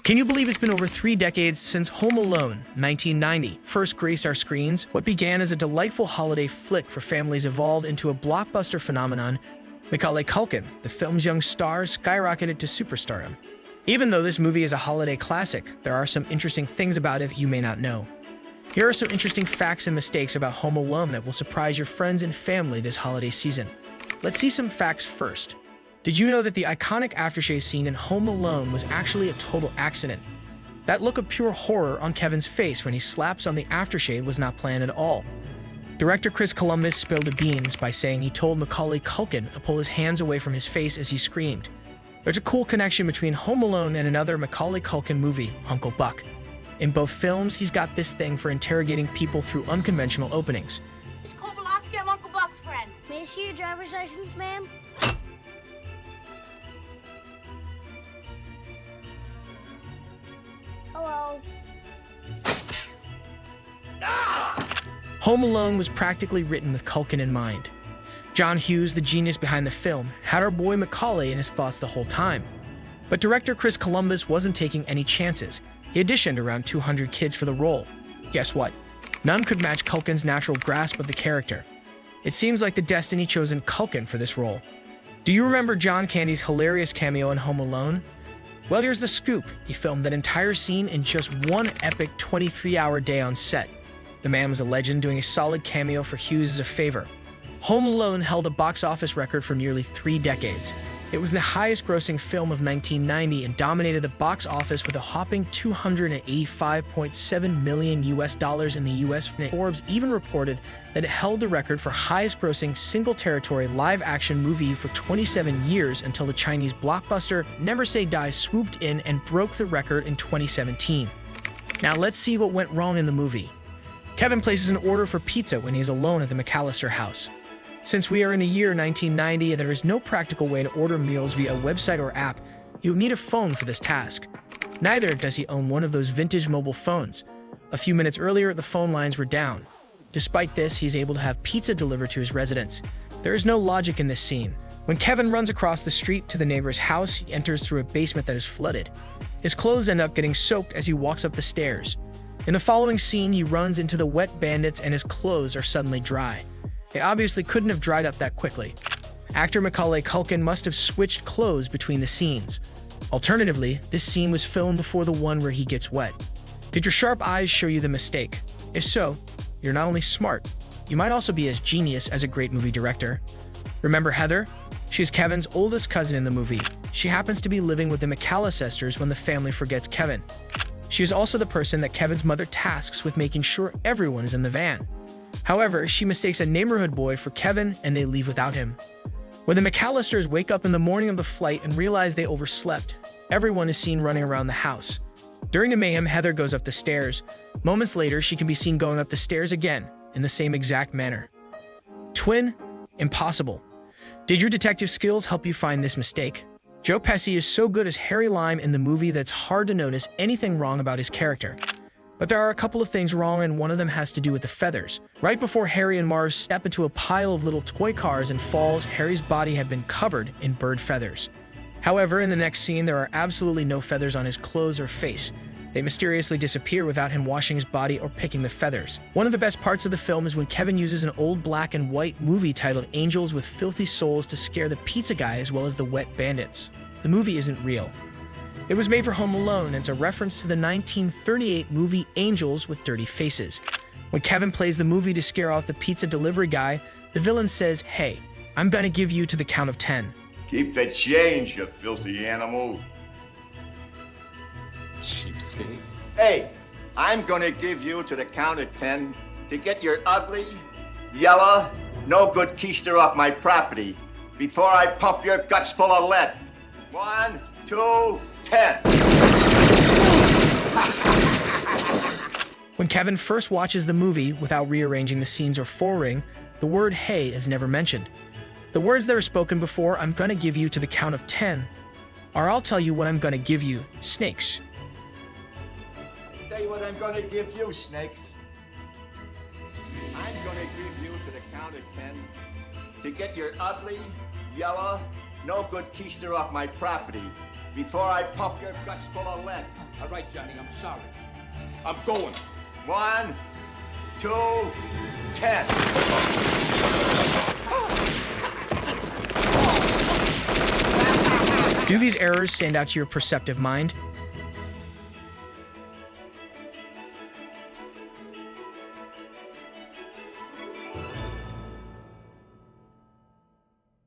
Can you believe it's been over 3 decades since Home Alone, 1990, first graced our screens? What began as a delightful holiday flick for families evolved into a blockbuster phenomenon. Macaulay Culkin, the film's young star, skyrocketed to superstardom. Even though this movie is a holiday classic, there are some interesting things about it you may not know. Here are some interesting facts and mistakes about Home Alone that will surprise your friends and family this holiday season. Let's see some facts first. Did you know that the iconic aftershave scene in Home Alone was actually a total accident? That look of pure horror on Kevin's face when he slaps on the aftershave was not planned at all. Director Chris Columbus spilled the beans by saying he told Macaulay Culkin to pull his hands away from his face as he screamed. There's a cool connection between Home Alone and another Macaulay Culkin movie, Uncle Buck. In both films, he's got this thing for interrogating people through unconventional openings. Miss Kowalski, I'm Uncle Buck's friend. May I see your driver's license, ma'am? Hello. Home Alone was practically written with Culkin in mind. John Hughes, the genius behind the film, had our boy Macaulay in his thoughts the whole time. But director Chris Columbus wasn't taking any chances. He auditioned around 200 kids for the role. Guess what? None could match Culkin's natural grasp of the character. It seems like the destiny chosen Culkin for this role. Do you remember John Candy's hilarious cameo in Home Alone? Well, here's the scoop. He filmed that entire scene in just one epic 23-hour day on set. The man was a legend, doing a solid cameo for Hughes as a favor. Home Alone held a box office record for nearly 3 decades. It was the highest-grossing film of 1990 and dominated the box office with a hopping $285.7 million in the US. Forbes even reported that it held the record for highest-grossing single-territory live-action movie for 27 years until the Chinese blockbuster Never Say Die swooped in and broke the record in 2017. Now let's see what went wrong in the movie. Kevin places an order for pizza when he is alone at the McAllister house. Since we are in the year 1990 and there is no practical way to order meals via a website or app, you need a phone for this task. Neither does he own one of those vintage mobile phones. A few minutes earlier, the phone lines were down. Despite this, he's able to have pizza delivered to his residence. There is no logic in this scene. When Kevin runs across the street to the neighbor's house, he enters through a basement that is flooded. His clothes end up getting soaked as he walks up the stairs. In the following scene, he runs into the wet bandits and his clothes are suddenly dry. They obviously couldn't have dried up that quickly. Actor Macaulay Culkin must have switched clothes between the scenes. Alternatively, this scene was filmed before the one where he gets wet. Did your sharp eyes show you the mistake? If so, you're not only smart, you might also be as genius as a great movie director. Remember Heather? She's Kevin's oldest cousin in the movie. She happens to be living with the McAllisters when the family forgets Kevin. She is also the person that Kevin's mother tasks with making sure everyone is in the van. However, she mistakes a neighborhood boy for Kevin and they leave without him. When the McAllisters wake up in the morning of the flight and realize they overslept, everyone is seen running around the house. During the mayhem, Heather goes up the stairs. Moments later, she can be seen going up the stairs again in the same exact manner. Twin? Impossible. Did your detective skills help you find this mistake? Joe Pesci is so good as Harry Lime in the movie that it's hard to notice anything wrong about his character. But there are a couple of things wrong, and one of them has to do with the feathers. Right before Harry and Marge step into a pile of little toy cars and falls, Harry's body had been covered in bird feathers. However, in the next scene, there are absolutely no feathers on his clothes or face. They mysteriously disappear without him washing his body or picking the feathers. One of the best parts of the film is when Kevin uses an old black and white movie titled Angels with Filthy Souls to scare the pizza guy as well as the wet bandits. The movie isn't real. It was made for Home Alone, and it's a reference to the 1938 movie Angels with Dirty Faces. When Kevin plays the movie to scare off the pizza delivery guy, the villain says, "Hey, I'm gonna give you to the count of 10. Keep the change, you filthy animal. Cheapskate. Hey, I'm gonna give you to the count of 10 to get your ugly, yellow, no good keister off my property before I pump your guts full of lead. 1, 2, 10. When Kevin first watches the movie without rearranging the scenes or forwarding, the word "hey" is never mentioned. The words that are spoken before "I'm gonna give you to the count of 10" are "I'll tell you what I'm gonna give you, snakes." Tell you what I'm gonna give you, snakes. I'm gonna give you to the count of 10 to get your ugly, yellow, no good keister off my property before I pump your guts full of lead. right, Johnny. I'm sorry. I'm going. 1, 2, 10. Do these errors stand out to your perceptive mind?